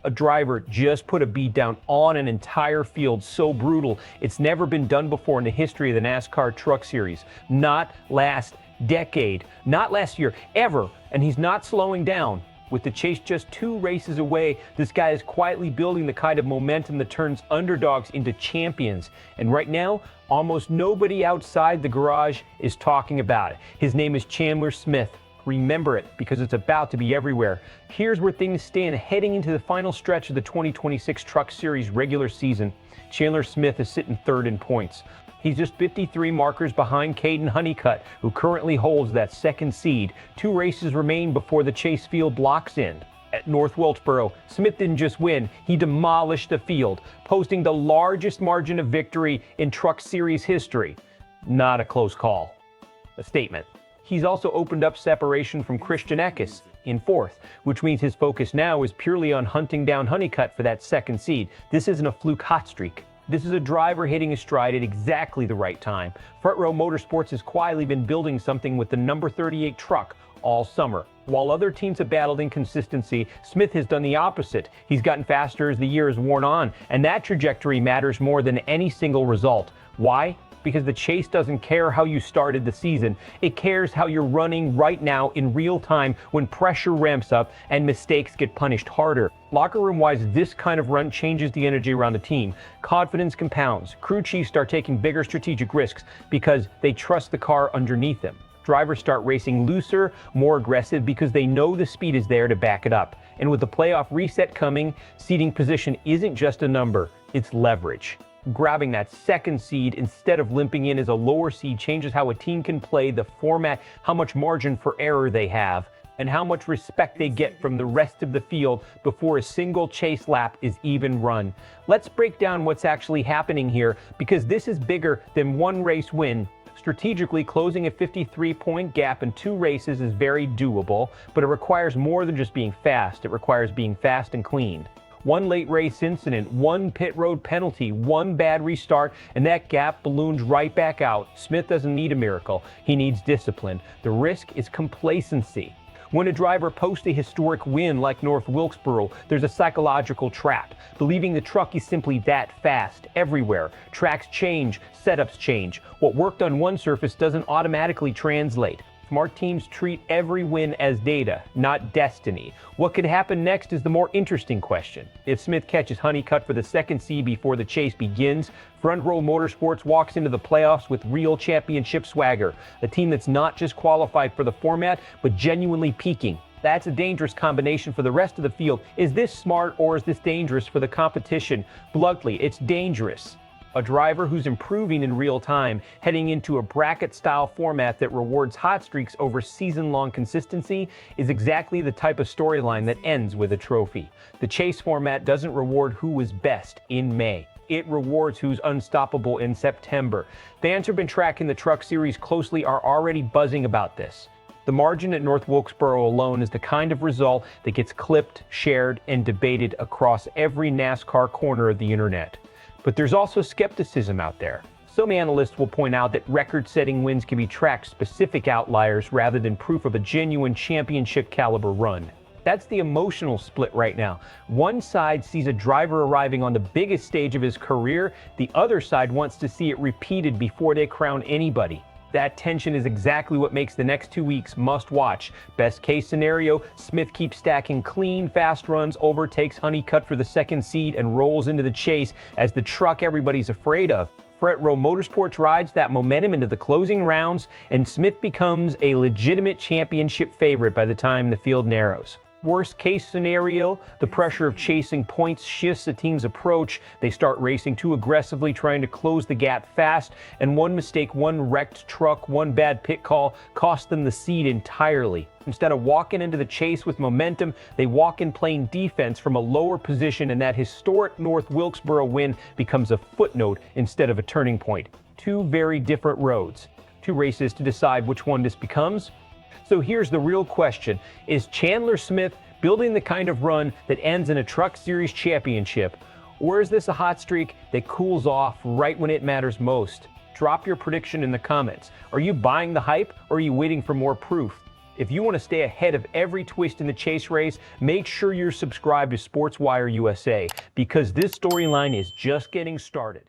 A driver just put a beat down on an entire field so brutal. It's never been done before in the history of the NASCAR Truck Series. Not last decade, not last year, ever. And he's not slowing down. With the chase just 2 races away, this guy is quietly building the kind of momentum that turns underdogs into champions. And right now, almost nobody outside the garage is talking about it. His name is Chandler Smith. Remember it, because it's about to be everywhere. Here's where things stand heading into the final stretch of the 2026 Truck Series regular season. Chandler Smith is sitting 3rd in points. He's just 53 markers behind Kaden Honeycutt, who currently holds that 2nd seed. 2 races remain before the chase field locks in. At North Wilkesboro, Smith didn't just win, he demolished the field, posting the largest margin of victory in Truck Series history. Not a close call. A statement. He's also opened up separation from Christian Eckes in 4th, which means his focus now is purely on hunting down Honeycutt for that 2nd seed. This isn't a fluke hot streak. This is a driver hitting his stride at exactly the right time. Front Row Motorsports has quietly been building something with the number 38 truck all summer. While other teams have battled inconsistency, Smith has done the opposite. He's gotten faster as the year has worn on, and that trajectory matters more than any single result. Why? Because the chase doesn't care how you started the season. It cares how you're running right now in real time when pressure ramps up and mistakes get punished harder. Locker room wise, this kind of run changes the energy around the team. Confidence compounds. Crew chiefs start taking bigger strategic risks because they trust the car underneath them. Drivers start racing looser, more aggressive because they know the speed is there to back it up. And with the playoff reset coming, seating position isn't just a number, it's leverage. Grabbing that 2nd seed instead of limping in as a lower seed changes how a team can play, the format, how much margin for error they have, and how much respect they get from the rest of the field before a single chase lap is even run. Let's break down what's actually happening here, because this is bigger than 1 race win. Strategically, closing a 53-point gap in 2 races is very doable, but it requires more than just being fast. It requires being fast and clean. 1 late race incident, 1 pit road penalty, 1 bad restart, and that gap balloons right back out. Smith doesn't need a miracle. He needs discipline. The risk is complacency. When a driver posts a historic win like North Wilkesboro, there's a psychological trap, believing the truck is simply that fast everywhere. Tracks change, setups change. What worked on one surface doesn't automatically translate. Smart teams treat every win as data, not destiny. What could happen next is the more interesting question. If Smith catches Honeycutt for the 2nd seed before the chase begins, Front Row Motorsports walks into the playoffs with real championship swagger, a team that's not just qualified for the format, but genuinely peaking. That's a dangerous combination for the rest of the field. Is this smart or is this dangerous for the competition? Bluntly, it's dangerous. A driver who's improving in real time, heading into a bracket-style format that rewards hot streaks over season-long consistency, is exactly the type of storyline that ends with a trophy. The chase format doesn't reward who was best in May. It rewards who's unstoppable in September. Fans who've been tracking the Truck Series closely are already buzzing about this. The margin at North Wilkesboro alone is the kind of result that gets clipped, shared, and debated across every NASCAR corner of the internet. But there's also skepticism out there. Some analysts will point out that record-setting wins can be tracked specific outliers rather than proof of a genuine championship caliber run. That's the emotional split right now. One side sees a driver arriving on the biggest stage of his career. The other side wants to see it repeated before they crown anybody. That tension is exactly what makes the next 2 weeks must watch. Best case scenario, Smith keeps stacking clean, fast runs, overtakes Honeycutt for the 2nd seed, and rolls into the chase as the truck everybody's afraid of. Front Row Motorsports rides that momentum into the closing rounds, and Smith becomes a legitimate championship favorite by the time the field narrows. Worst case scenario, the pressure of chasing points shifts the team's approach. They start racing too aggressively, trying to close the gap fast, and one mistake, one wrecked truck, one bad pit call cost them the seed entirely. Instead of walking into the chase with momentum, they walk in playing defense from a lower position, and that historic North Wilkesboro win becomes a footnote instead of a turning point. 2 very different roads. 2 races to decide which one this becomes. So here's the real question. Is Chandler Smith building the kind of run that ends in a Truck Series championship? Or is this a hot streak that cools off right when it matters most? Drop your prediction in the comments. Are you buying the hype or are you waiting for more proof? If you want to stay ahead of every twist in the chase race, make sure you're subscribed to SportsWire USA, because this storyline is just getting started.